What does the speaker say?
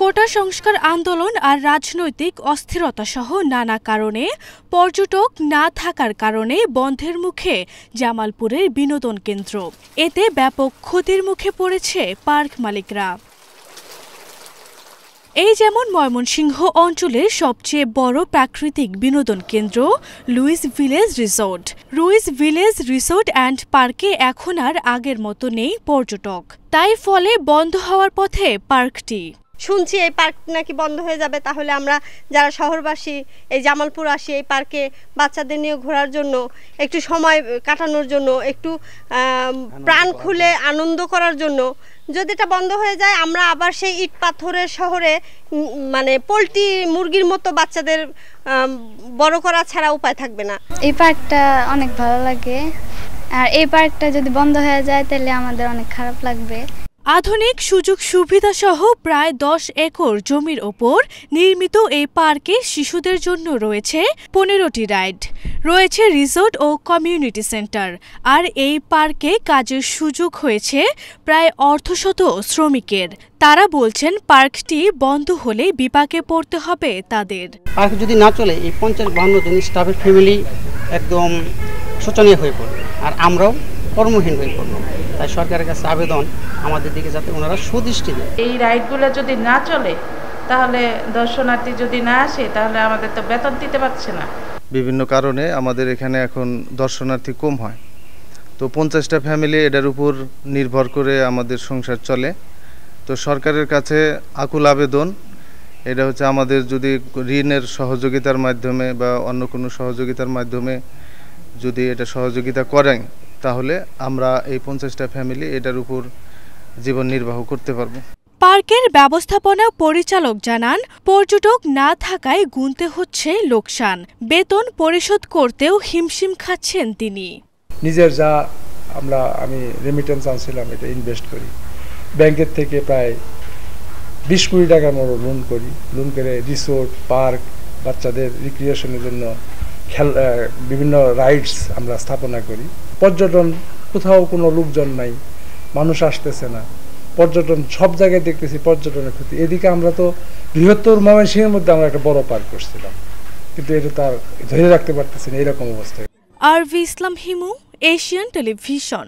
কোটা সংস্কার আন্দোলন আর রাজনৈতিক অস্থিরতা সহ নানা কারণে পর্যটক না থাকার কারণে বন্ধের মুখে জামালপুরের বিনোদন কেন্দ্র। এতে ব্যাপক ক্ষতির মুখে পড়েছে পার্ক মালিকরা। এই যেমন ময়মনসিংহ অঞ্চলের সবচেয়ে বড় প্রাকৃতিক বিনোদন কেন্দ্র Louis Village Resort. Louis Village Resort and পার্কে এখন আর আগের মতো নেই পর্যটক, তাই ফলে বন্ধ হওয়ার পথে পার্কটি। শুনছি এই পার্ক নাকি বন্ধ হয়ে যাবে, তাহলে আমরা যারা শহরবাসী এই জামালপুর আসি এই পার্কে বাচ্চাদের নিয়ে ঘোরার জন্য, একটু সময় কাটানোর জন্য, একটু প্রাণ খুলে আনন্দ করার জন্য, যদি এটা বন্ধ হয়ে যায় আমরা আবার সেই ইট পাথরের শহরে মানে পোল্ট্রি মুরগির মতো বাচ্চাদের বড় করা ছাড়া উপায় থাকবে না। এই পার্কটা অনেক ভালো লাগে, আর এই পার্কটা যদি বন্ধ হয়ে যায় তাহলে আমাদের অনেক খারাপ লাগবে। আধুনিক সুযোগ সুবিধা সহ প্রায় 10 একর জমির ওপর নির্মিত এই পার্কে শিশুদের জন্য রয়েছে 15টি রাইড, রয়েছে রিসোর্ট ও কমিউনিটি সেন্টার। আর এই পার্কে কাজের সুযোগ হয়েছে প্রায় অর্ধশত শ্রমিকের। তারা বলছেন পার্কটি বন্ধ হলে বিপাকে পড়তে হবে তাদের। পার্ক যদি না চলে এই 50-52 জন স্টাফের ফ্যামিলি একদম শোচনীয় হয়ে পড়বে, আর আমরাও কর্মহীন হয়ে পড়বো। তাই সরকারের কাছে আবেদন আমাদের দিকে যাতে ওনারা সুদৃষ্টি দেয়। এই রাইডগুলো যদি না চলে তাহলে দর্শনার্থী যদি না আসে তাহলে আমাদের তো বেতন দিতে পারছে না। বিভিন্ন কারণে আমাদের এখানে এখন দর্শনার্থী কম হয়, তো 50টা ফ্যামিলি এটার উপর নির্ভর করে আমাদের সংসার চলে। তো সরকারের কাছে আকুল আবেদন, এটা হচ্ছে আমাদের যদি ঋণের সহযোগিতার মাধ্যমে বা অন্য কোনো সহযোগিতার মাধ্যমে যদি এটা সহযোগিতা করেন তাহলে আমরা এই 50টা ফ্যামিলি এটার উপর জীবন নির্বাহ করতে পারবো। পার্কের ব্যবস্থাপনা পরিচালক জানান, পর্যটক না থাকায় গুনতে হচ্ছে লোকসান, বেতন পরিশোধ করতেও হিমশিম খাচ্ছেন তিনি। নিজের যা আমি রেমিটেন্স আনছিলাম এটা ইনভেস্ট করি, ব্যাংকের থেকে প্রায় 20 কোটি টাকার মতো লোন করে রিসোর্ট, পার্ক, বাচ্চাদের রিক্রিয়েশনের জন্য বিভিন্ন রাইডস আমরা স্থাপনা করি। পর্যটন কোথাও কোনো লোকজন নাই, মানুষ আসতেছে না, পর্যটন সব জায়গায় দেখতেছি পর্যটনের ক্ষতি। এদিকে আমরা তো বৃহত্তর ময়মনসিংহের মধ্যে আমরা একটা বড় পার্ক করছিলাম, কিন্তু এটা তার ধরে রাখতে পারতেছি না, এরকম অবস্থায়। আরভি ইসলাম হিমু, এশিয়ান টেলিভিশন।